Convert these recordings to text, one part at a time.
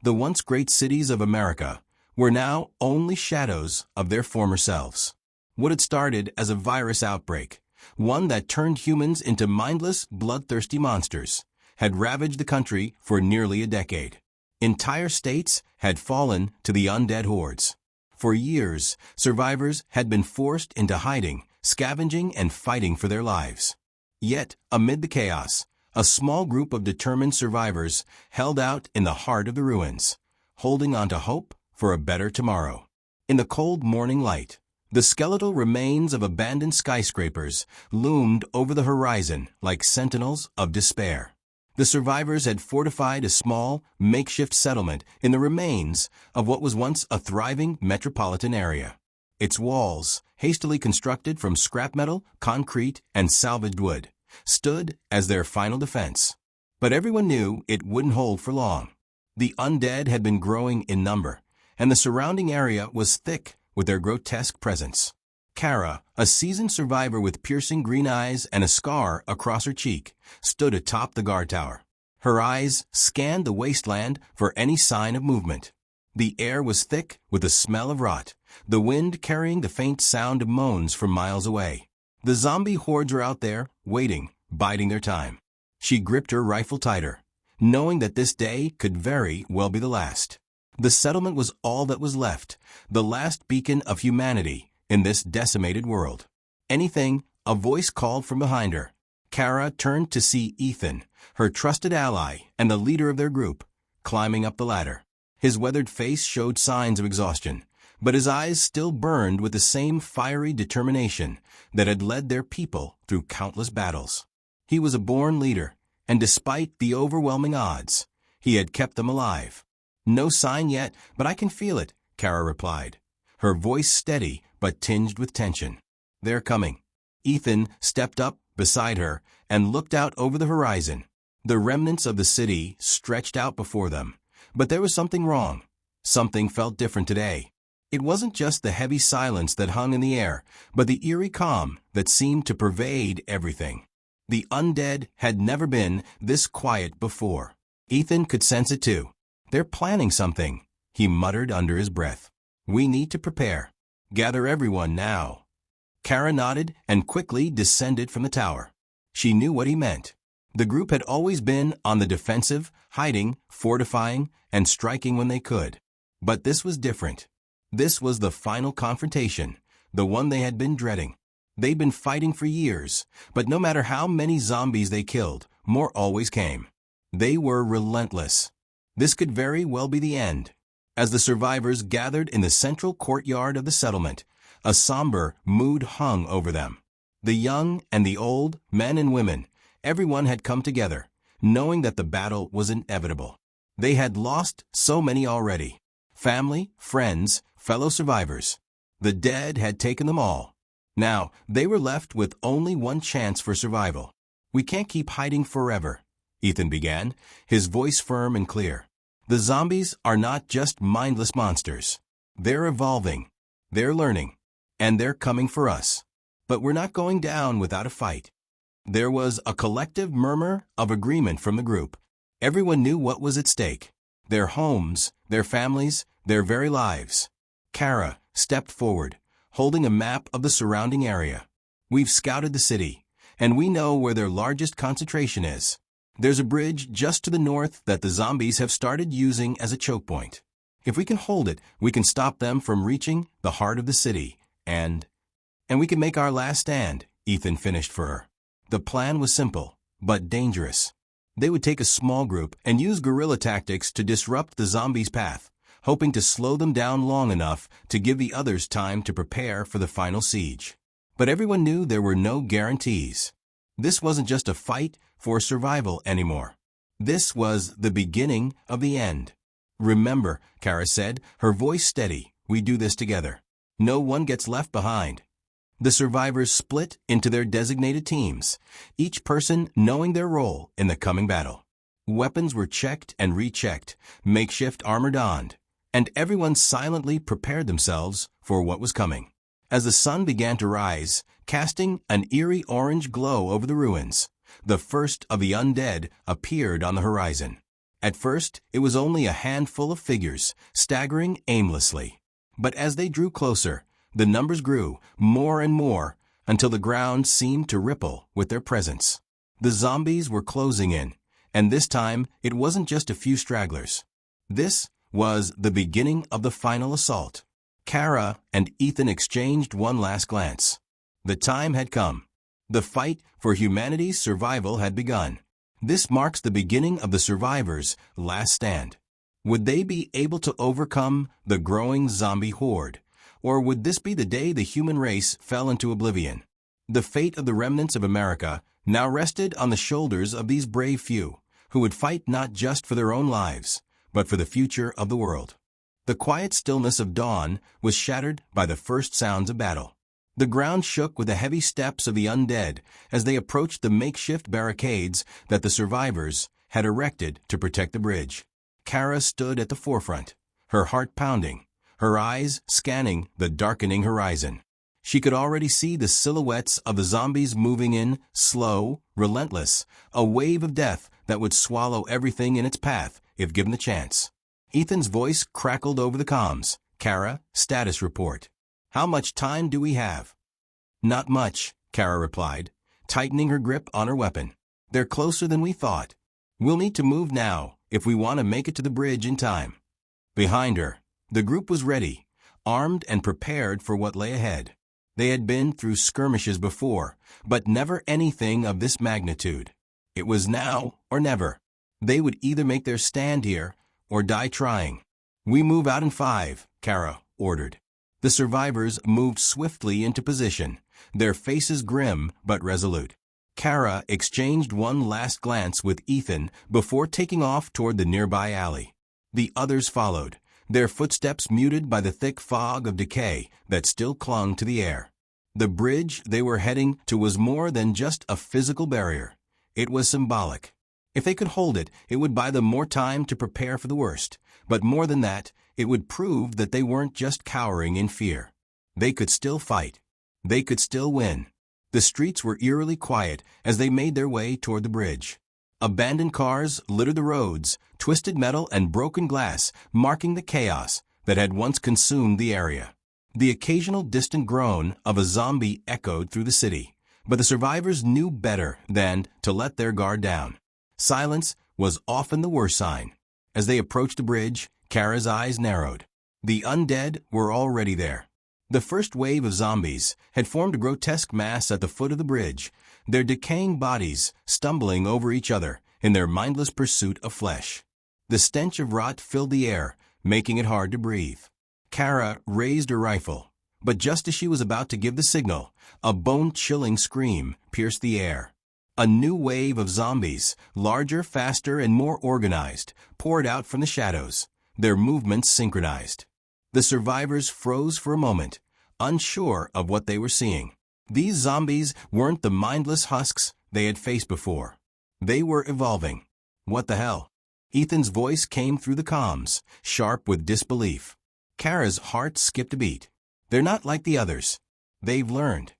The once great cities of America were now only shadows of their former selves. What had started as a virus outbreak, one that turned humans into mindless, bloodthirsty monsters, had ravaged the country for nearly a decade. Entire states had fallen to the undead hordes. For years, survivors had been forced into hiding, scavenging, and fighting for their lives. Yet, amid the chaos, a small group of determined survivors held out in the heart of the ruins, holding on to hope for a better tomorrow. In the cold morning light, the skeletal remains of abandoned skyscrapers loomed over the horizon like sentinels of despair. The survivors had fortified a small, makeshift settlement in the remains of what was once a thriving metropolitan area. Its walls, hastily constructed from scrap metal, concrete, and salvaged wood, stood as their final defense. But everyone knew it wouldn't hold for long. The undead had been growing in number, and the surrounding area was thick with their grotesque presence. Kara, a seasoned survivor with piercing green eyes and a scar across her cheek, stood atop the guard tower. Her eyes scanned the wasteland for any sign of movement. The air was thick with the smell of rot, the wind carrying the faint sound of moans from miles away. The zombie hordes were out there, waiting, biding their time. She gripped her rifle tighter, knowing that this day could very well be the last. The settlement was all that was left, the last beacon of humanity in this decimated world. Anything, a voice called from behind her. Kara turned to see Ethan, her trusted ally and the leader of their group, climbing up the ladder. His weathered face showed signs of exhaustion, but his eyes still burned with the same fiery determination that had led their people through countless battles. He was a born leader, and despite the overwhelming odds, he had kept them alive. "No sign yet, but I can feel it," Kara replied, her voice steady but tinged with tension. "They're coming." Ethan stepped up beside her and looked out over the horizon. The remnants of the city stretched out before them, but there was something wrong. Something felt different today. It wasn't just the heavy silence that hung in the air, but the eerie calm that seemed to pervade everything. The undead had never been this quiet before. Ethan could sense it too. "They're planning something," he muttered under his breath. "We need to prepare. Gather everyone now." Kara nodded and quickly descended from the tower. She knew what he meant. The group had always been on the defensive, hiding, fortifying, and striking when they could. But this was different. This was the final confrontation, the one they had been dreading. They'd been fighting for years, but no matter how many zombies they killed, more always came. They were relentless. This could very well be the end. As the survivors gathered in the central courtyard of the settlement, a somber mood hung over them. The young and the old, men and women, everyone had come together, knowing that the battle was inevitable. They had lost so many already. Family, friends, fellow survivors. The dead had taken them all. Now, they were left with only one chance for survival. "We can't keep hiding forever," Ethan began, his voice firm and clear. "The zombies are not just mindless monsters. They're evolving, they're learning, and they're coming for us. But we're not going down without a fight." There was a collective murmur of agreement from the group. Everyone knew what was at stake. Their homes, their families, their very lives. Kara stepped forward, holding a map of the surrounding area. "We've scouted the city, and we know where their largest concentration is. There's a bridge just to the north that the zombies have started using as a choke point. If we can hold it, we can stop them from reaching the heart of the city, and we can make our last stand," Ethan finished for her. The plan was simple, but dangerous. They would take a small group and use guerrilla tactics to disrupt the zombies' path, hoping to slow them down long enough to give the others time to prepare for the final siege. But everyone knew there were no guarantees. This wasn't just a fight for survival anymore. This was the beginning of the end. "Remember," Kara said, her voice steady, "we do this together. No one gets left behind." The survivors split into their designated teams, each person knowing their role in the coming battle. Weapons were checked and rechecked, makeshift armor donned, and everyone silently prepared themselves for what was coming. As the sun began to rise, casting an eerie orange glow over the ruins, the first of the undead appeared on the horizon. At first, it was only a handful of figures, staggering aimlessly. But as they drew closer, the numbers grew more and more until the ground seemed to ripple with their presence. The zombies were closing in, and this time it wasn't just a few stragglers. This was the beginning of the final assault. Kara and Ethan exchanged one last glance. The time had come. The fight for humanity's survival had begun. This marks the beginning of the survivors' last stand. Would they be able to overcome the growing zombie horde? Or would this be the day the human race fell into oblivion? The fate of the remnants of America now rested on the shoulders of these brave few, who would fight not just for their own lives, but for the future of the world. The quiet stillness of dawn was shattered by the first sounds of battle. The ground shook with the heavy steps of the undead as they approached the makeshift barricades that the survivors had erected to protect the bridge. Kara stood at the forefront, her heart pounding, her eyes scanning the darkening horizon. She could already see the silhouettes of the zombies moving in, slow, relentless, a wave of death that would swallow everything in its path if given the chance. Ethan's voice crackled over the comms. Kara, status report. How much time do we have? Not much, Kara replied, tightening her grip on her weapon. They're closer than we thought. We'll need to move now if we want to make it to the bridge in time. Behind her, the group was ready, armed and prepared for what lay ahead. They had been through skirmishes before, but never anything of this magnitude. It was now or never. They would either make their stand here or die trying. We move out in 5, Kara ordered. The survivors moved swiftly into position, their faces grim but resolute. Kara exchanged one last glance with Ethan before taking off toward the nearby alley. The others followed, their footsteps muted by the thick fog of decay that still clung to the air. The bridge they were heading to was more than just a physical barrier. It was symbolic. If they could hold it, it would buy them more time to prepare for the worst. But more than that, it would prove that they weren't just cowering in fear. They could still fight. They could still win. The streets were eerily quiet as they made their way toward the bridge. Abandoned cars littered the roads, twisted metal and broken glass marking the chaos that had once consumed the area. The occasional distant groan of a zombie echoed through the city, but the survivors knew better than to let their guard down. Silence was often the worst sign. As they approached the bridge, Kara's eyes narrowed. The undead were already there. The first wave of zombies had formed a grotesque mass at the foot of the bridge, their decaying bodies stumbling over each other in their mindless pursuit of flesh. The stench of rot filled the air, making it hard to breathe. Kara raised her rifle, but just as she was about to give the signal, a bone-chilling scream pierced the air. A new wave of zombies, larger, faster, and more organized, poured out from the shadows, their movements synchronized. The survivors froze for a moment, unsure of what they were seeing. These zombies weren't the mindless husks they had faced before. They were evolving. What the hell? Ethan's voice came through the comms, sharp with disbelief. Kara's heart skipped a beat. They're not like the others. They've learned.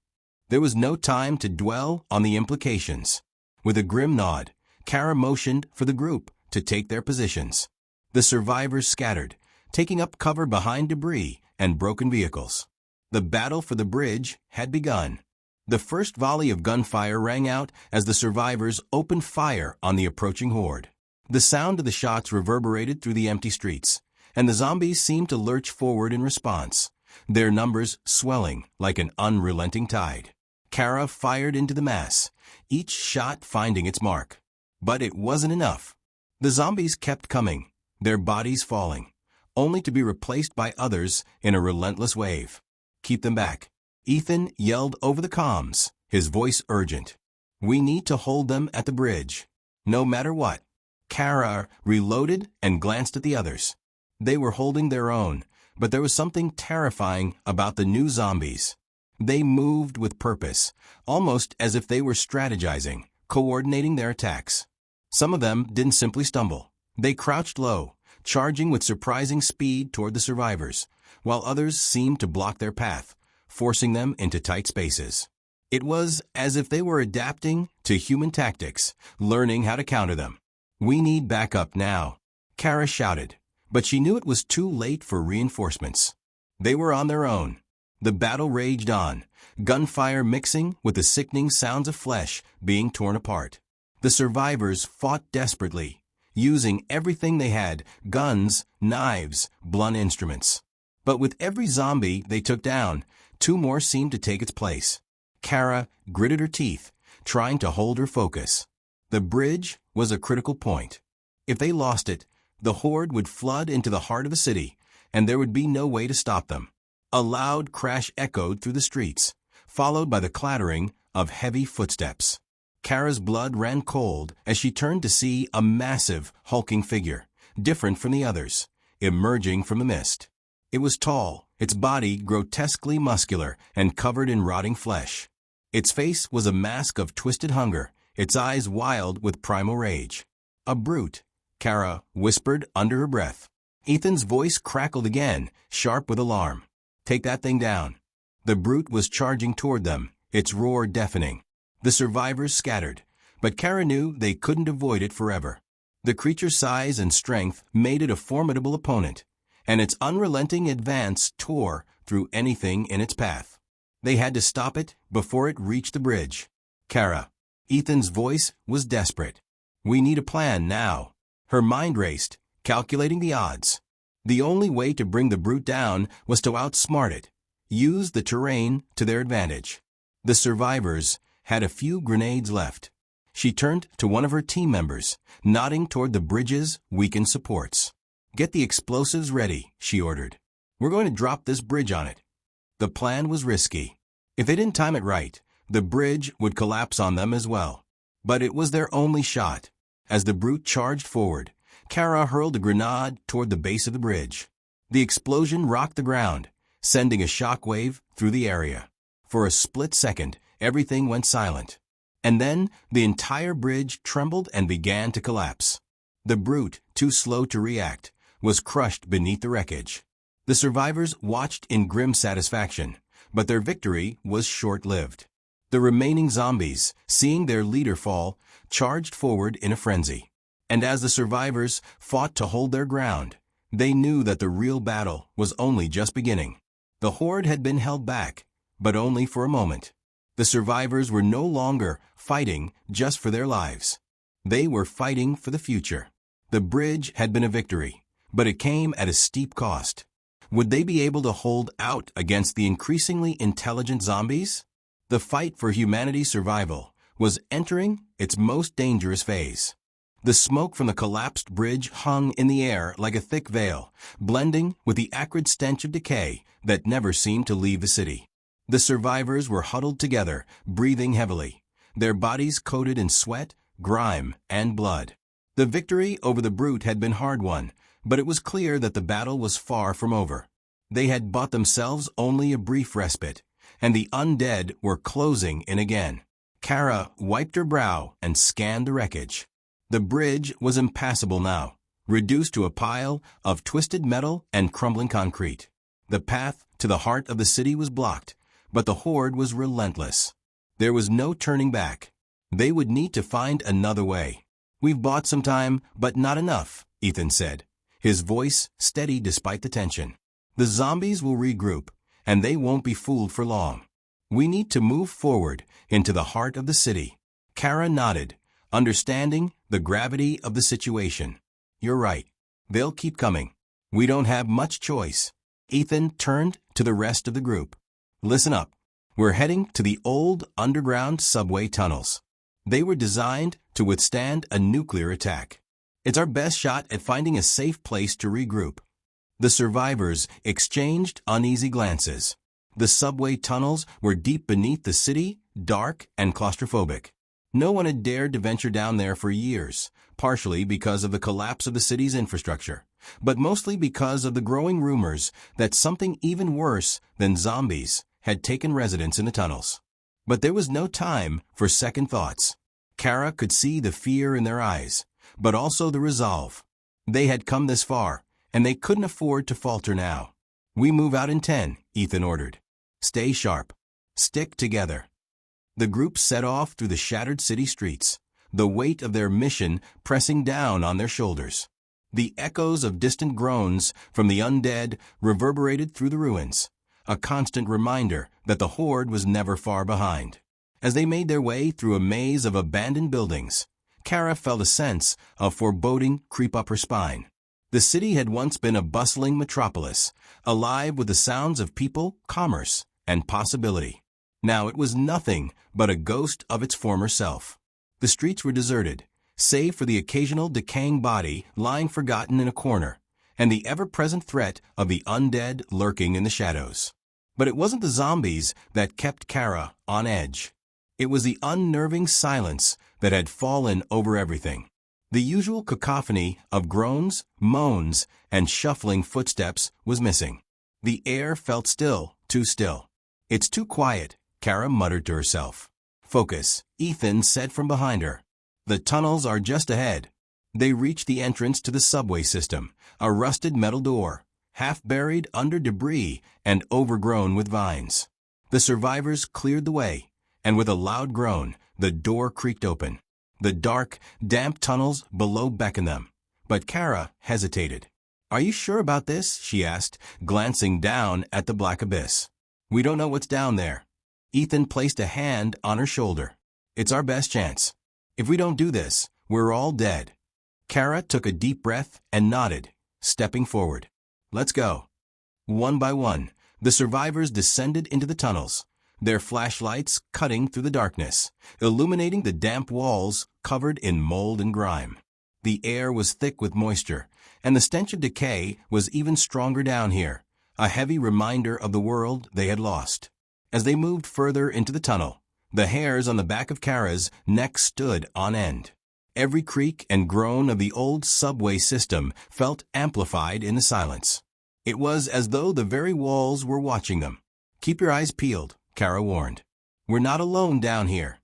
There was no time to dwell on the implications. With a grim nod, Kara motioned for the group to take their positions. The survivors scattered, taking up cover behind debris and broken vehicles. The battle for the bridge had begun. The first volley of gunfire rang out as the survivors opened fire on the approaching horde. The sound of the shots reverberated through the empty streets, and the zombies seemed to lurch forward in response, their numbers swelling like an unrelenting tide. Kara fired into the mass, each shot finding its mark. But it wasn't enough. The zombies kept coming, their bodies falling, only to be replaced by others in a relentless wave. Keep them back. Ethan yelled over the comms, his voice urgent. We need to hold them at the bridge, no matter what. Kara reloaded and glanced at the others. They were holding their own, but there was something terrifying about the new zombies. They moved with purpose, almost as if they were strategizing, coordinating their attacks. Some of them didn't simply stumble. They crouched low, charging with surprising speed toward the survivors, while others seemed to block their path, forcing them into tight spaces. It was as if they were adapting to human tactics, learning how to counter them. "We need backup now," Kara shouted, but she knew it was too late for reinforcements. They were on their own. The battle raged on, gunfire mixing with the sickening sounds of flesh being torn apart. The survivors fought desperately, using everything they had: guns, knives, blunt instruments. But with every zombie they took down, two more seemed to take its place. Kara gritted her teeth, trying to hold her focus. The bridge was a critical point. If they lost it, the horde would flood into the heart of the city, and there would be no way to stop them. A loud crash echoed through the streets, followed by the clattering of heavy footsteps. Kara's blood ran cold as she turned to see a massive, hulking figure, different from the others, emerging from the mist. It was tall, its body grotesquely muscular and covered in rotting flesh. Its face was a mask of twisted hunger, its eyes wild with primal rage. "A brute," Kara whispered under her breath. Ethan's voice crackled again, sharp with alarm. "Take that thing down." The brute was charging toward them, its roar deafening. The survivors scattered, but Kara knew they couldn't avoid it forever. The creature's size and strength made it a formidable opponent, and its unrelenting advance tore through anything in its path. They had to stop it before it reached the bridge. "Kara." Ethan's voice was desperate. "We need a plan now." Her mind raced, calculating the odds. The only way to bring the brute down was to outsmart it, use the terrain to their advantage. The survivors had a few grenades left. She turned to one of her team members, nodding toward the bridge's weakened supports. "Get the explosives ready," she ordered. "We're going to drop this bridge on it." The plan was risky. If they didn't time it right, the bridge would collapse on them as well. But it was their only shot. As the brute charged forward, Kara hurled a grenade toward the base of the bridge. The explosion rocked the ground, sending a shockwave through the area. For a split second, everything went silent. And then the entire bridge trembled and began to collapse. The brute, too slow to react, was crushed beneath the wreckage. The survivors watched in grim satisfaction, but their victory was short-lived. The remaining zombies, seeing their leader fall, charged forward in a frenzy. And as the survivors fought to hold their ground, they knew that the real battle was only just beginning. The horde had been held back, but only for a moment. The survivors were no longer fighting just for their lives. They were fighting for the future. The bridge had been a victory, but it came at a steep cost. Would they be able to hold out against the increasingly intelligent zombies? The fight for humanity's survival was entering its most dangerous phase. The smoke from the collapsed bridge hung in the air like a thick veil, blending with the acrid stench of decay that never seemed to leave the city. The survivors were huddled together, breathing heavily, their bodies coated in sweat, grime, and blood. The victory over the brute had been hard-won, but it was clear that the battle was far from over. They had bought themselves only a brief respite, and the undead were closing in again. Kara wiped her brow and scanned the wreckage. The bridge was impassable now, reduced to a pile of twisted metal and crumbling concrete. The path to the heart of the city was blocked, but the horde was relentless. There was no turning back. They would need to find another way. "We've bought some time, but not enough," Ethan said, his voice steady despite the tension. "The zombies will regroup, and they won't be fooled for long. We need to move forward into the heart of the city." Kara nodded, understanding the gravity of the situation. "You're right. They'll keep coming. We don't have much choice." Ethan turned to the rest of the group. "Listen up. We're heading to the old underground subway tunnels. They were designed to withstand a nuclear attack. It's our best shot at finding a safe place to regroup." The survivors exchanged uneasy glances. The subway tunnels were deep beneath the city, dark and claustrophobic. No one had dared to venture down there for years, partially because of the collapse of the city's infrastructure, but mostly because of the growing rumors that something even worse than zombies had taken residence in the tunnels. But there was no time for second thoughts. Kara could see the fear in their eyes, but also the resolve. They had come this far, and they couldn't afford to falter now. "We move out in 10, Ethan ordered. "Stay sharp. Stick together." The group set off through the shattered city streets, the weight of their mission pressing down on their shoulders. The echoes of distant groans from the undead reverberated through the ruins, a constant reminder that the horde was never far behind. As they made their way through a maze of abandoned buildings, Kara felt a sense of foreboding creep up her spine. The city had once been a bustling metropolis, alive with the sounds of people, commerce, and possibility. Now it was nothing but a ghost of its former self. The streets were deserted, save for the occasional decaying body lying forgotten in a corner, and the ever-present threat of the undead lurking in the shadows. But it wasn't the zombies that kept Kara on edge. It was the unnerving silence that had fallen over everything. The usual cacophony of groans, moans, and shuffling footsteps was missing. The air felt still, too still. "It's too quiet," Kara muttered to herself. "Focus," Ethan said from behind her. "The tunnels are just ahead." They reached the entrance to the subway system, a rusted metal door, half buried under debris and overgrown with vines. The survivors cleared the way, and with a loud groan, the door creaked open. The dark, damp tunnels below beckoned them, but Kara hesitated. "Are you sure about this?" she asked, glancing down at the black abyss. "We don't know what's down there." Ethan placed a hand on her shoulder. "It's our best chance. If we don't do this, we're all dead." Kara took a deep breath and nodded, stepping forward. "Let's go." One by one, the survivors descended into the tunnels, their flashlights cutting through the darkness, illuminating the damp walls covered in mold and grime. The air was thick with moisture, and the stench of decay was even stronger down here, a heavy reminder of the world they had lost. As they moved further into the tunnel, the hairs on the back of Kara's neck stood on end. Every creak and groan of the old subway system felt amplified in the silence. It was as though the very walls were watching them. "Keep your eyes peeled," Kara warned. "We're not alone down here."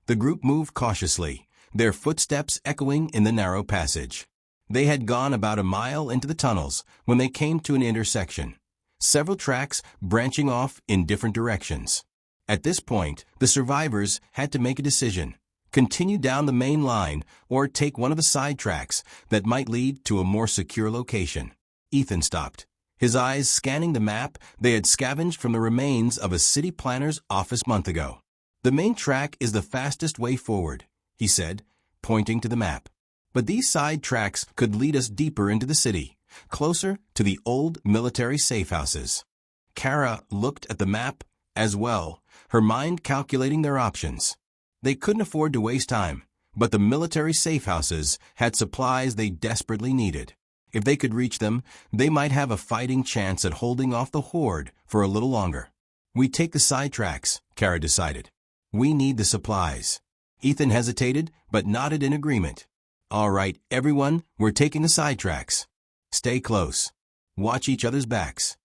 The group moved cautiously, their footsteps echoing in the narrow passage. They had gone about a mile into the tunnels when they came to an intersection, several tracks branching off in different directions. At this point, the survivors had to make a decision: continue down the main line or take one of the side tracks that might lead to a more secure location. Ethan stopped, his eyes scanning the map they had scavenged from the remains of a city planner's office month ago. "The main track is the fastest way forward," he said, pointing to the map. "But these side tracks could lead us deeper into the city, closer to the old military safe houses." Kara looked at the map as well, her mind calculating their options. They couldn't afford to waste time, but the military safe houses had supplies they desperately needed. If they could reach them, they might have a fighting chance at holding off the horde for a little longer. "We take the side tracks," Kara decided. "We need the supplies." Ethan hesitated, but nodded in agreement. "All right, everyone, we're taking the side tracks. Stay close. Watch each other's backs."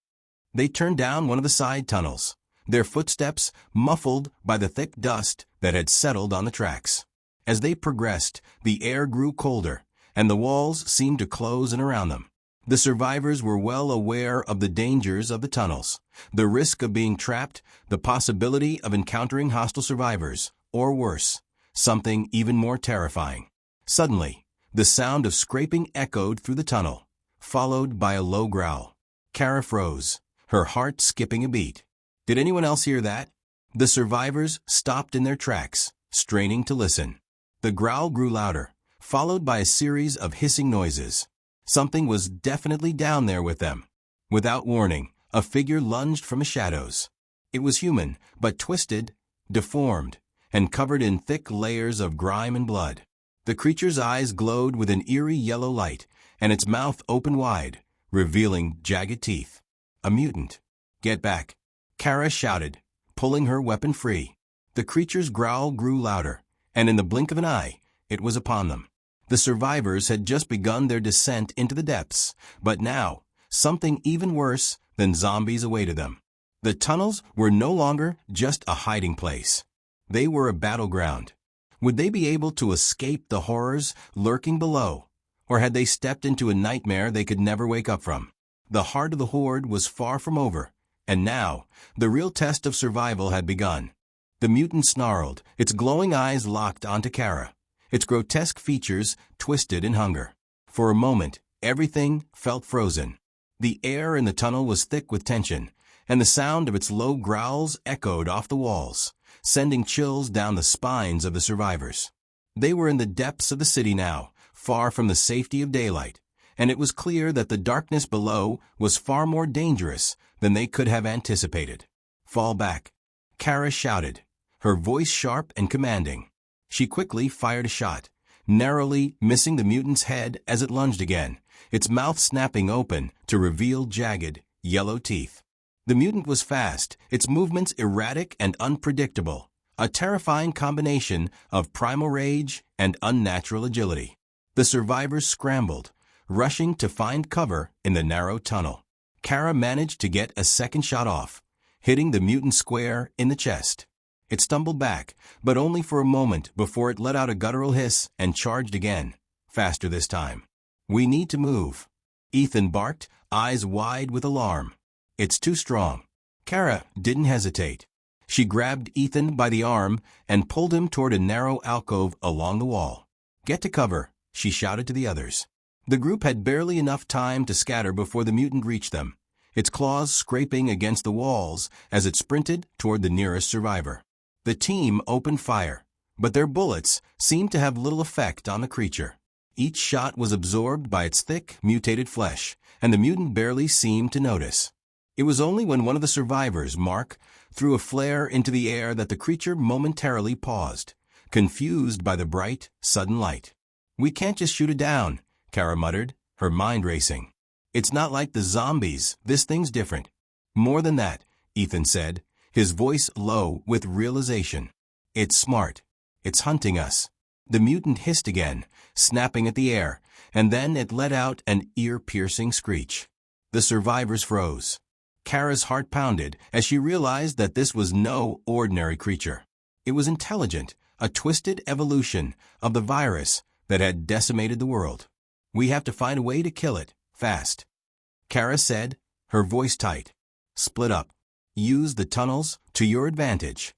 They turned down one of the side tunnels, their footsteps muffled by the thick dust that had settled on the tracks. As they progressed, the air grew colder, and the walls seemed to close in around them. The survivors were well aware of the dangers of the tunnels, the risk of being trapped, the possibility of encountering hostile survivors, or worse, something even more terrifying. Suddenly, the sound of scraping echoed through the tunnel, followed by a low growl. Kara froze, her heart skipping a beat. Did anyone else hear that? The survivors stopped in their tracks, straining to listen. The growl grew louder, followed by a series of hissing noises. Something was definitely down there with them. Without warning, a figure lunged from the shadows. It was human, but twisted, deformed, and covered in thick layers of grime and blood. The creature's eyes glowed with an eerie yellow light, and its mouth opened wide, revealing jagged teeth. A mutant. "Get back," Kara shouted, pulling her weapon free. The creature's growl grew louder, and in the blink of an eye, it was upon them. The survivors had just begun their descent into the depths, but now, something even worse than zombies awaited them. The tunnels were no longer just a hiding place. They were a battleground. Would they be able to escape the horrors lurking below, or had they stepped into a nightmare they could never wake up from? The heart of the horde was far from over, and now, the real test of survival had begun. The mutant snarled, its glowing eyes locked onto Kara. its grotesque features twisted in hunger. For a moment, everything felt frozen. The air in the tunnel was thick with tension, and the sound of its low growls echoed off the walls, sending chills down the spines of the survivors. They were in the depths of the city now, far from the safety of daylight, and it was clear that the darkness below was far more dangerous than they could have anticipated. "Fall back," Kara shouted, her voice sharp and commanding. She quickly fired a shot, narrowly missing the mutant's head as it lunged again, its mouth snapping open to reveal jagged, yellow teeth. The mutant was fast, its movements erratic and unpredictable, a terrifying combination of primal rage and unnatural agility. The survivors scrambled, rushing to find cover in the narrow tunnel. Kara managed to get a second shot off, hitting the mutant square in the chest. It stumbled back, but only for a moment before it let out a guttural hiss and charged again, faster this time. "We need to move," Ethan barked, eyes wide with alarm. "It's too strong." Kara didn't hesitate. She grabbed Ethan by the arm and pulled him toward a narrow alcove along the wall. "Get to cover," she shouted to the others. The group had barely enough time to scatter before the mutant reached them, its claws scraping against the walls as it sprinted toward the nearest survivor. The team opened fire, but their bullets seemed to have little effect on the creature. Each shot was absorbed by its thick, mutated flesh, and the mutant barely seemed to notice. It was only when one of the survivors, Mark, threw a flare into the air that the creature momentarily paused, confused by the bright, sudden light. "We can't just shoot it down," Kara muttered, her mind racing. "It's not like the zombies. This thing's different." "More than that," Ethan said, his voice low with realization. "It's smart. It's hunting us." The mutant hissed again, snapping at the air, and then it let out an ear-piercing screech. The survivors froze. Kara's heart pounded as she realized that this was no ordinary creature. It was intelligent, a twisted evolution of the virus that had decimated the world. "We have to find a way to kill it, fast," Kara said, her voice tight. "Split up. Use the tunnels to your advantage."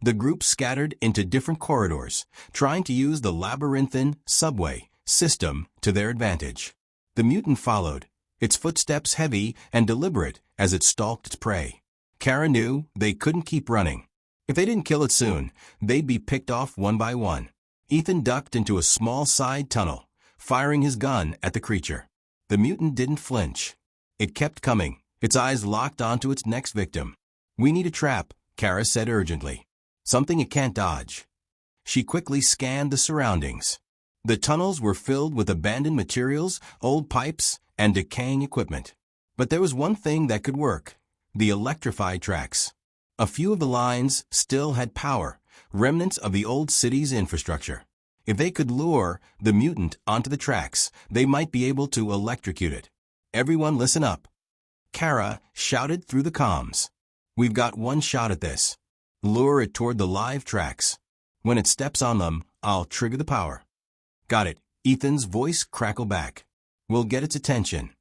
The group scattered into different corridors, trying to use the labyrinthine subway system to their advantage. The mutant followed, its footsteps heavy and deliberate as it stalked its prey. Kara knew they couldn't keep running. If they didn't kill it soon, they'd be picked off one by one. Ethan ducked into a small side tunnel, firing his gun at the creature. The mutant didn't flinch. It kept coming, its eyes locked onto its next victim. "We need a trap," Kara said urgently. "Something it can't dodge." She quickly scanned the surroundings. The tunnels were filled with abandoned materials, old pipes, and decaying equipment. But there was one thing that could work: the electrified tracks. A few of the lines still had power, remnants of the old city's infrastructure. If they could lure the mutant onto the tracks, they might be able to electrocute it. "Everyone listen up," Kara shouted through the comms. "We've got one shot at this. Lure it toward the live tracks. When it steps on them, I'll trigger the power." "Got it," Ethan's voice crackled back. "We'll get its attention."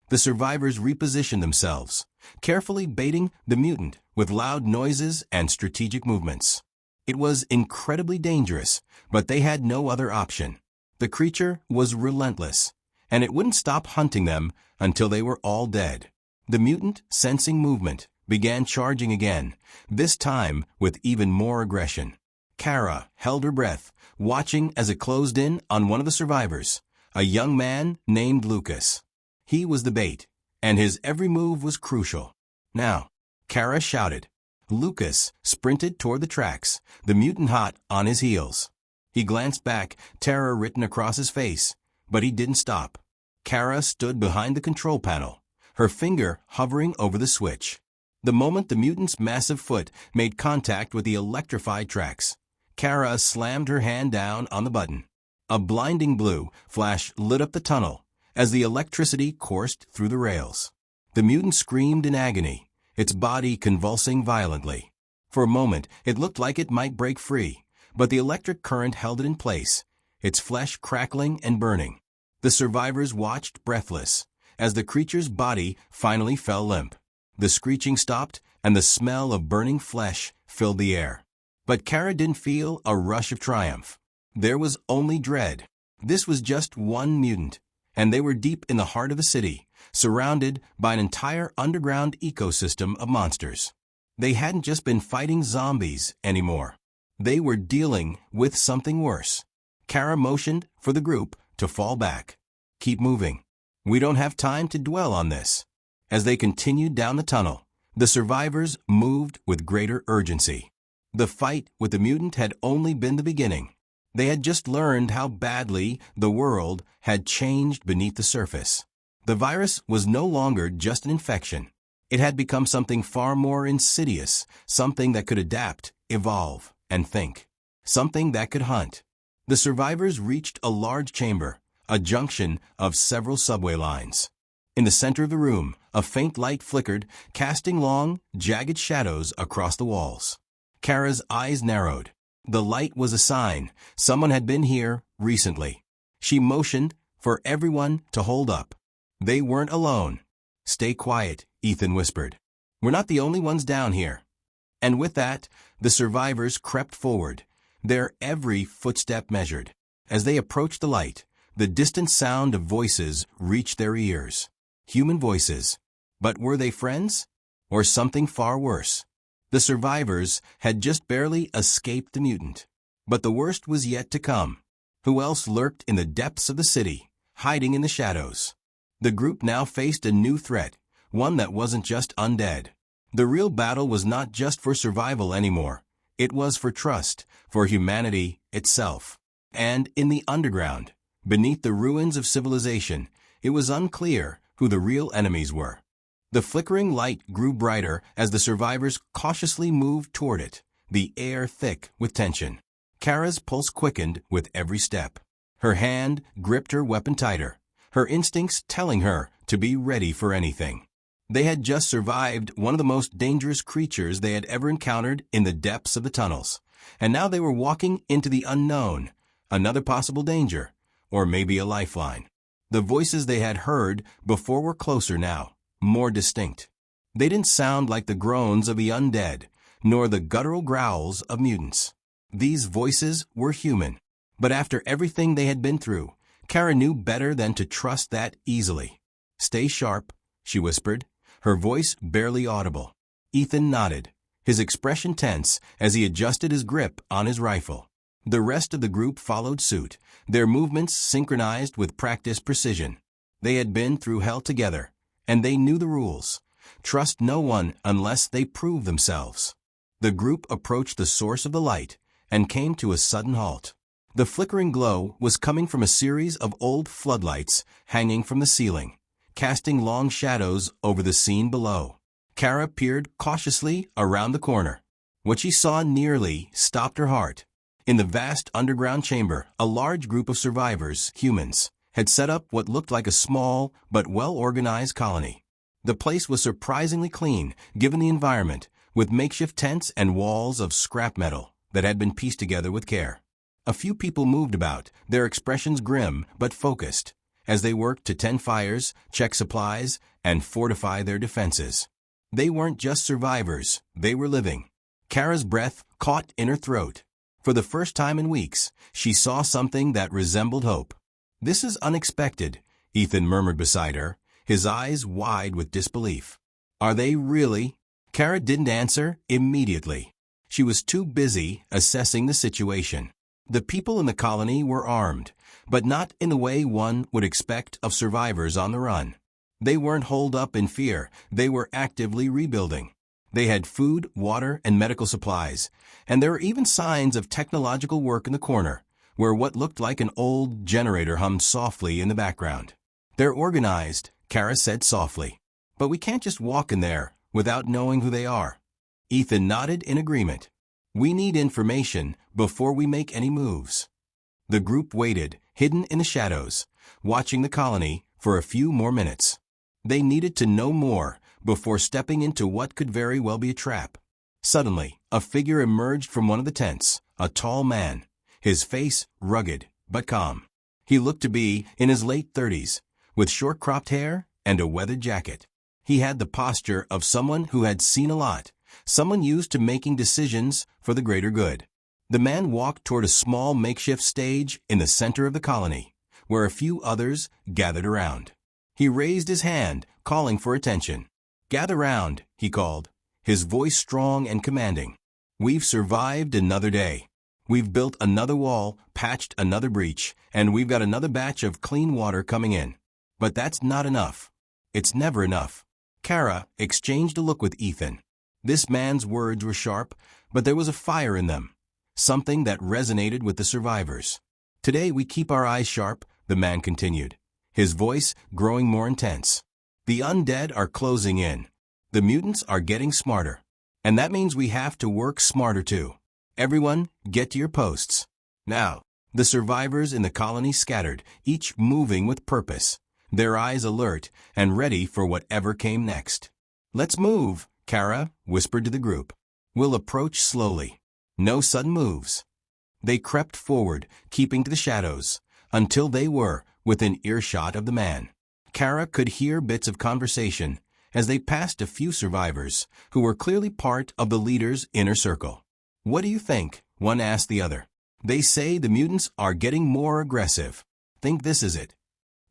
The survivors repositioned themselves, carefully baiting the mutant with loud noises and strategic movements. It was incredibly dangerous, but they had no other option. The creature was relentless, and it wouldn't stop hunting them until they were all dead. The mutant, sensing movement, began charging again, this time with even more aggression. Kara held her breath, watching as it closed in on one of the survivors, a young man named Lucas. He was the bait, and his every move was crucial. "Now," Kara shouted. Lucas sprinted toward the tracks, the mutant hot on his heels. He glanced back, terror written across his face, but he didn't stop. Kara stood behind the control panel, her finger hovering over the switch. The moment the mutant's massive foot made contact with the electrified tracks, Kara slammed her hand down on the button. A blinding blue flash lit up the tunnel as the electricity coursed through the rails. The mutant screamed in agony, its body convulsing violently. For a moment, it looked like it might break free, but the electric current held it in place, its flesh crackling and burning. The survivors watched breathless as the creature's body finally fell limp. The screeching stopped, and the smell of burning flesh filled the air. But Kara didn't feel a rush of triumph. There was only dread. This was just one mutant, and they were deep in the heart of a city, surrounded by an entire underground ecosystem of monsters. They hadn't just been fighting zombies anymore. They were dealing with something worse. Kara motioned for the group to fall back. Keep moving. We don't have time to dwell on this. As they continued down the tunnel, the survivors moved with greater urgency. The fight with the mutant had only been the beginning. They had just learned how badly the world had changed beneath the surface. The virus was no longer just an infection. It had become something far more insidious, something that could adapt, evolve, and think. Something that could hunt. The survivors reached a large chamber, a junction of several subway lines. In the center of the room, a faint light flickered, casting long, jagged shadows across the walls. Kara's eyes narrowed. The light was a sign someone had been here recently. She motioned for everyone to hold up. They weren't alone. Stay quiet, Ethan whispered. We're not the only ones down here. And with that, the survivors crept forward, their every footstep measured. As they approached the light, the distant sound of voices reached their ears. Human voices. But were they friends? Or something far worse? The survivors had just barely escaped the mutant. But the worst was yet to come. Who else lurked in the depths of the city, hiding in the shadows? The group now faced a new threat, one that wasn't just undead. The real battle was not just for survival anymore. It was for trust, for humanity itself. And in the underground, beneath the ruins of civilization, it was unclear who the real enemies were. The flickering light grew brighter as the survivors cautiously moved toward it, the air thick with tension. Kara's pulse quickened with every step. Her hand gripped her weapon tighter, her instincts telling her to be ready for anything. They had just survived one of the most dangerous creatures they had ever encountered in the depths of the tunnels, and now they were walking into the unknown, another possible danger, or maybe a lifeline. The voices they had heard before were closer now, more distinct. They didn't sound like the groans of the undead, nor the guttural growls of mutants. These voices were human. But after everything they had been through, Kara knew better than to trust that easily. Stay sharp, she whispered, her voice barely audible. Ethan nodded, his expression tense as he adjusted his grip on his rifle. The rest of the group followed suit, their movements synchronized with practiced precision. They had been through hell together, and they knew the rules. Trust no one unless they prove themselves. The group approached the source of the light and came to a sudden halt. The flickering glow was coming from a series of old floodlights hanging from the ceiling, casting long shadows over the scene below. Kara peered cautiously around the corner. What she saw nearly stopped her heart. In the vast underground chamber, a large group of survivors, humans, had set up what looked like a small but well-organized colony. The place was surprisingly clean, given the environment, with makeshift tents and walls of scrap metal that had been pieced together with care. A few people moved about, their expressions grim but focused, as they worked to tend fires, check supplies, and fortify their defenses. They weren't just survivors, they were living. Kara's breath caught in her throat. For the first time in weeks, she saw something that resembled hope. "This is unexpected," Ethan murmured beside her, his eyes wide with disbelief. "Are they really?" Kara didn't answer immediately. She was too busy assessing the situation. The people in the colony were armed, but not in the way one would expect of survivors on the run. They weren't holed up in fear, they were actively rebuilding. They had food, water, and medical supplies, and there were even signs of technological work in the corner, where what looked like an old generator hummed softly in the background. "They're organized," Kara said softly. "But we can't just walk in there without knowing who they are." Ethan nodded in agreement. "We need information before we make any moves." The group waited, hidden in the shadows, watching the colony for a few more minutes. They needed to know more before stepping into what could very well be a trap. Suddenly, a figure emerged from one of the tents, a tall man, his face rugged but calm. He looked to be in his late 30s, with short-cropped hair and a weathered jacket. He had the posture of someone who had seen a lot, someone used to making decisions for the greater good. The man walked toward a small makeshift stage in the center of the colony, where a few others gathered around. He raised his hand, calling for attention. "Gather round," he called, his voice strong and commanding. "We've survived another day. We've built another wall, patched another breach, and we've got another batch of clean water coming in. But that's not enough. It's never enough." Kara exchanged a look with Ethan. This man's words were sharp, but there was a fire in them, something that resonated with the survivors. "Today we keep our eyes sharp," the man continued, his voice growing more intense. "The undead are closing in. The mutants are getting smarter. And that means we have to work smarter too. Everyone, get to your posts. Now." The survivors in the colony scattered, each moving with purpose, their eyes alert and ready for whatever came next. "Let's move," Kara whispered to the group. "We'll approach slowly. No sudden moves." They crept forward, keeping to the shadows, until they were within earshot of the man. Kara could hear bits of conversation as they passed a few survivors who were clearly part of the leader's inner circle. "What do you think?" one asked the other. "They say the mutants are getting more aggressive. Think this is it?"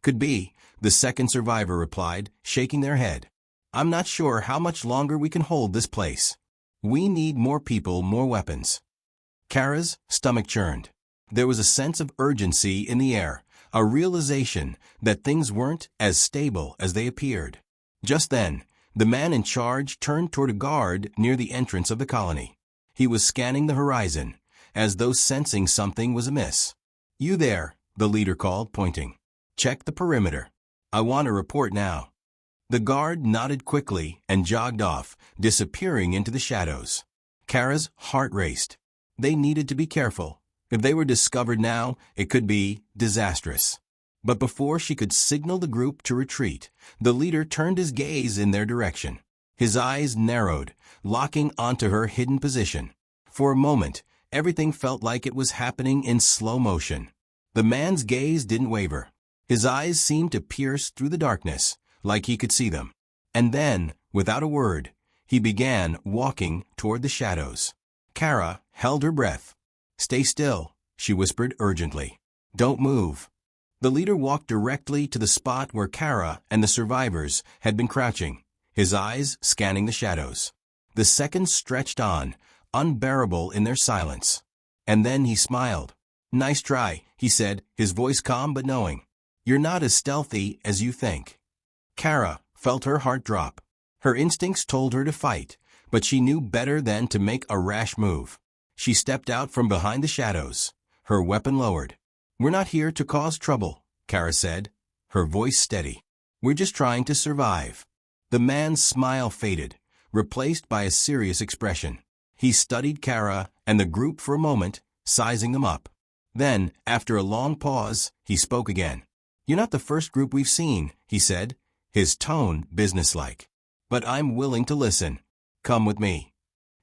"Could be," the second survivor replied, shaking their head. "I'm not sure how much longer we can hold this place. We need more people, more weapons." Kara's stomach churned. There was a sense of urgency in the air, a realization that things weren't as stable as they appeared. Just then, the man in charge turned toward a guard near the entrance of the colony. He was scanning the horizon, as though sensing something was amiss. "You there," the leader called, pointing. "Check the perimeter. I want a report now." The guard nodded quickly and jogged off, disappearing into the shadows. Kara's heart raced. They needed to be careful. If they were discovered now, it could be disastrous. But before she could signal the group to retreat, the leader turned his gaze in their direction. His eyes narrowed, locking onto her hidden position. For a moment, everything felt like it was happening in slow motion. The man's gaze didn't waver. His eyes seemed to pierce through the darkness, like he could see them. And then, without a word, he began walking toward the shadows. Kara held her breath. "Stay still," she whispered urgently. "Don't move." The leader walked directly to the spot where Kara and the survivors had been crouching, his eyes scanning the shadows. The seconds stretched on, unbearable in their silence. And then he smiled. "Nice try," he said, his voice calm but knowing. "You're not as stealthy as you think." Kara felt her heart drop. Her instincts told her to fight, but she knew better than to make a rash move. She stepped out from behind the shadows, her weapon lowered. "We're not here to cause trouble," Kara said, her voice steady. "We're just trying to survive." The man's smile faded, replaced by a serious expression. He studied Kara and the group for a moment, sizing them up. Then, after a long pause, he spoke again. "You're not the first group we've seen," he said, his tone businesslike. "But I'm willing to listen. Come with me."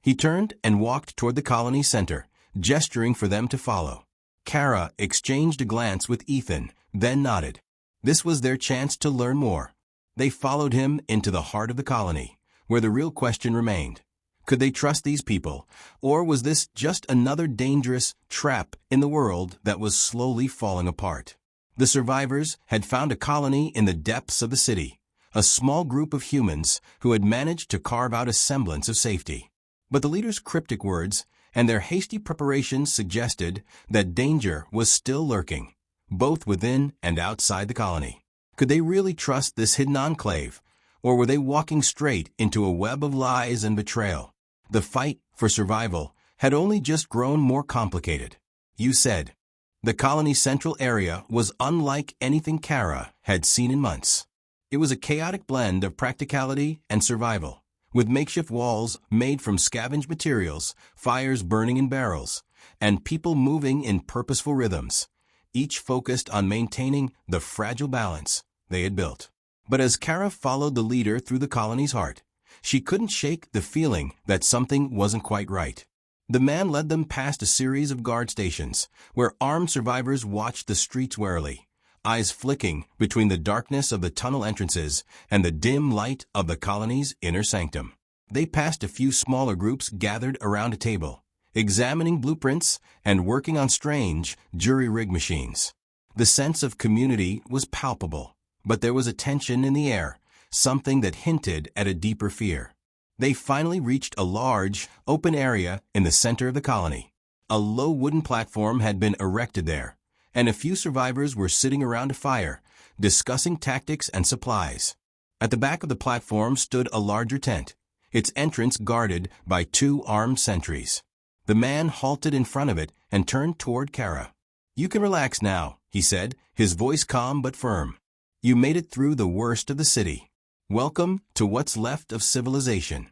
He turned and walked toward the colony center, gesturing for them to follow. Kara exchanged a glance with Ethan, then nodded. This was their chance to learn more. They followed him into the heart of the colony, where the real question remained. Could they trust these people, or was this just another dangerous trap in the world that was slowly falling apart? The survivors had found a colony in the depths of the city, a small group of humans who had managed to carve out a semblance of safety. But the leader's cryptic words and their hasty preparations suggested that danger was still lurking, both within and outside the colony. Could they really trust this hidden enclave, or were they walking straight into a web of lies and betrayal? The fight for survival had only just grown more complicated. "You said." The colony's central area was unlike anything Kara had seen in months. It was a chaotic blend of practicality and survival, with makeshift walls made from scavenged materials, fires burning in barrels, and people moving in purposeful rhythms, each focused on maintaining the fragile balance they had built. But as Kara followed the leader through the colony's heart, she couldn't shake the feeling that something wasn't quite right. The man led them past a series of guard stations, where armed survivors watched the streets warily, eyes flicking between the darkness of the tunnel entrances and the dim light of the colony's inner sanctum. They passed a few smaller groups gathered around a table, examining blueprints and working on strange, jury-rig machines. The sense of community was palpable, but there was a tension in the air, something that hinted at a deeper fear. They finally reached a large, open area in the center of the colony. A low wooden platform had been erected there, and a few survivors were sitting around a fire, discussing tactics and supplies. At the back of the platform stood a larger tent, its entrance guarded by 2 armed sentries. The man halted in front of it and turned toward Kara. "You can relax now," he said, his voice calm but firm. "You made it through the worst of the city. Welcome to what's left of civilization."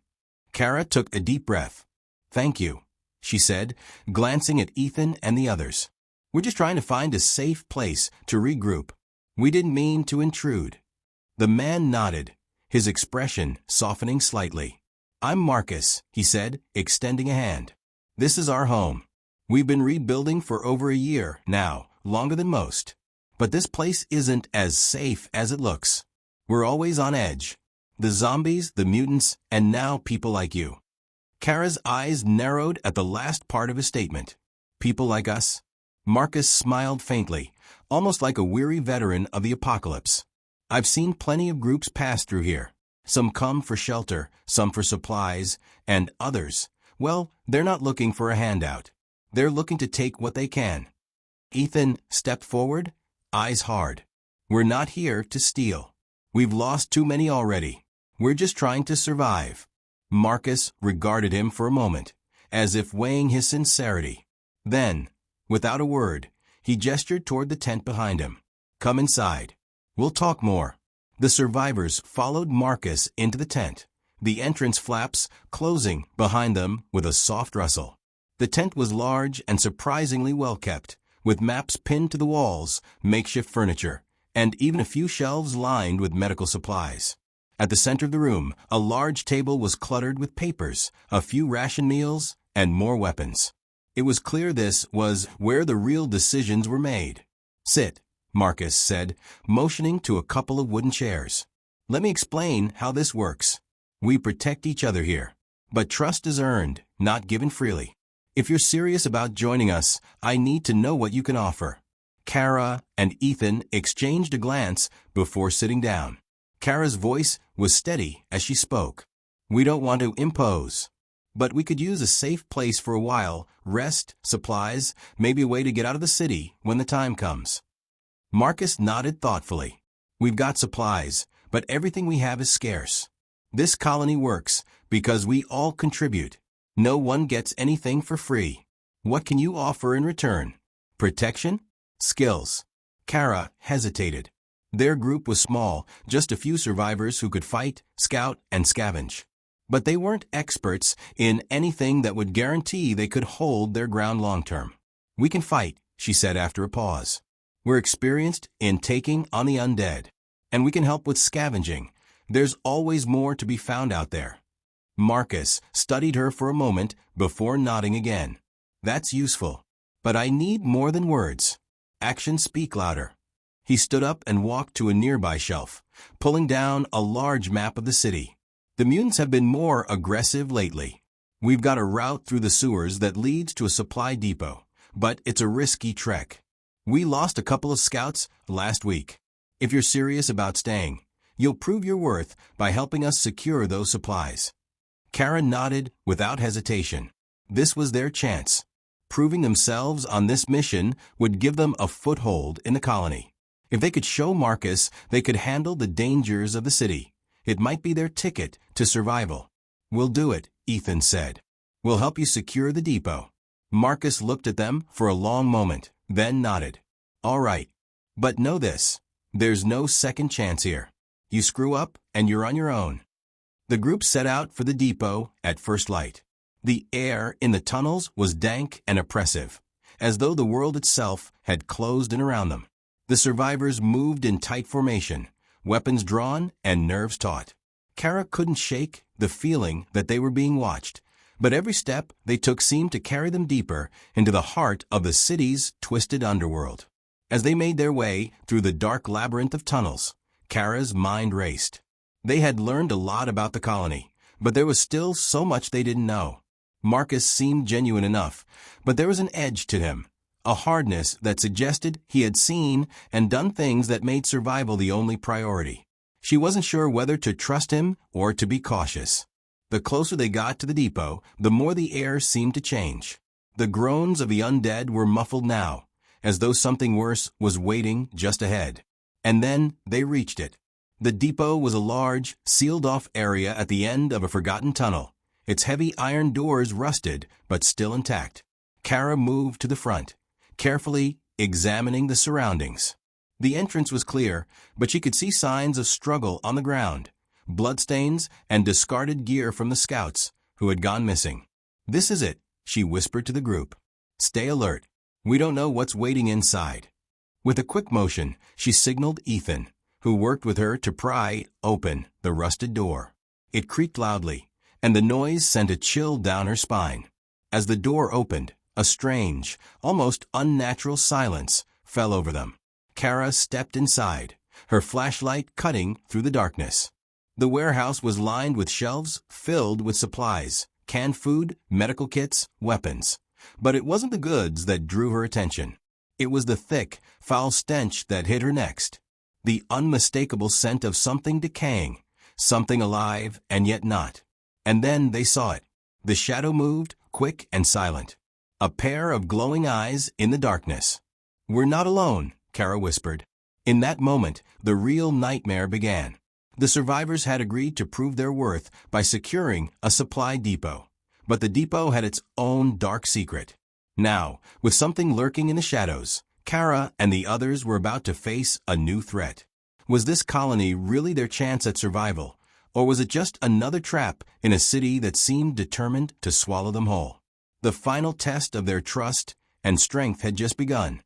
Kara took a deep breath. "Thank you," she said, glancing at Ethan and the others. "We're just trying to find a safe place to regroup. We didn't mean to intrude." The man nodded, his expression softening slightly. "I'm Marcus," he said, extending a hand. "This is our home. We've been rebuilding for over a year now, longer than most. But this place isn't as safe as it looks. We're always on edge. The zombies, the mutants, and now people like you." Kara's eyes narrowed at the last part of his statement. "People like us?" Marcus smiled faintly, almost like a weary veteran of the apocalypse. "I've seen plenty of groups pass through here. Some come for shelter, some for supplies, and others, well, they're not looking for a handout. They're looking to take what they can." Ethan stepped forward, eyes hard. "We're not here to steal. We've lost too many already. We're just trying to survive." Marcus regarded him for a moment, as if weighing his sincerity. Then, without a word, he gestured toward the tent behind him. "Come inside. We'll talk more." The survivors followed Marcus into the tent, the entrance flaps closing behind them with a soft rustle. The tent was large and surprisingly well kept, with maps pinned to the walls, makeshift furniture, and even a few shelves lined with medical supplies. At the center of the room, a large table was cluttered with papers, a few ration meals, and more weapons. It was clear this was where the real decisions were made. "Sit," Marcus said, motioning to a couple of wooden chairs. "Let me explain how this works. We protect each other here, but trust is earned, not given freely. If you're serious about joining us, I need to know what you can offer." Kara and Ethan exchanged a glance before sitting down. Kara's voice was steady as she spoke. "We don't want to impose, but we could use a safe place for a while, rest, supplies, maybe a way to get out of the city when the time comes." Marcus nodded thoughtfully. "We've got supplies, but everything we have is scarce. This colony works because we all contribute. No one gets anything for free. What can you offer in return? Protection? Skills?" Kara hesitated. Their group was small, just a few survivors who could fight, scout, and scavenge. But they weren't experts in anything that would guarantee they could hold their ground long-term. "We can fight," she said after a pause. "We're experienced in taking on the undead. And we can help with scavenging. There's always more to be found out there." Marcus studied her for a moment before nodding again. "That's useful. But I need more than words. Actions speak louder." He stood up and walked to a nearby shelf, pulling down a large map of the city. "The mutants have been more aggressive lately. We've got a route through the sewers that leads to a supply depot, but it's a risky trek. We lost a couple of scouts last week. If you're serious about staying, you'll prove your worth by helping us secure those supplies." Kara nodded without hesitation. This was their chance. Proving themselves on this mission would give them a foothold in the colony. If they could show Marcus they could handle the dangers of the city, it might be their ticket to survival. "We'll do it," Ethan said. "We'll help you secure the depot." Marcus looked at them for a long moment, then nodded. "All right. But know this. There's no second chance here. You screw up, and you're on your own." The group set out for the depot at first light. The air in the tunnels was dank and oppressive, as though the world itself had closed in around them. The survivors moved in tight formation, weapons drawn and nerves taut. Kara couldn't shake the feeling that they were being watched, but every step they took seemed to carry them deeper into the heart of the city's twisted underworld. As they made their way through the dark labyrinth of tunnels, Kara's mind raced. They had learned a lot about the colony, but there was still so much they didn't know. Marcus seemed genuine enough, but there was an edge to him, a hardness that suggested he had seen and done things that made survival the only priority. She wasn't sure whether to trust him or to be cautious. The closer they got to the depot, the more the air seemed to change. The groans of the undead were muffled now, as though something worse was waiting just ahead. And then they reached it. The depot was a large, sealed-off area at the end of a forgotten tunnel, its heavy iron doors rusted but still intact. Kara moved to the front, carefully examining the surroundings. The entrance was clear, but she could see signs of struggle on the ground, bloodstains and discarded gear from the scouts who had gone missing. "This is it," she whispered to the group. "Stay alert. We don't know what's waiting inside." With a quick motion, she signaled Ethan, who worked with her, to pry open the rusted door. It creaked loudly, and the noise sent a chill down her spine. As the door opened, a strange, almost unnatural silence fell over them. Kara stepped inside, her flashlight cutting through the darkness. The warehouse was lined with shelves filled with supplies, canned food, medical kits, weapons. But it wasn't the goods that drew her attention. It was the thick, foul stench that hit her next. The unmistakable scent of something decaying, something alive and yet not. And then they saw it. The shadow moved, quick and silent. A pair of glowing eyes in the darkness. "We're not alone," Kara whispered. In that moment, the real nightmare began. The survivors had agreed to prove their worth by securing a supply depot. But the depot had its own dark secret. Now, with something lurking in the shadows, Kara and the others were about to face a new threat. Was this colony really their chance at survival, or was it just another trap in a city that seemed determined to swallow them whole? The final test of their trust and strength had just begun.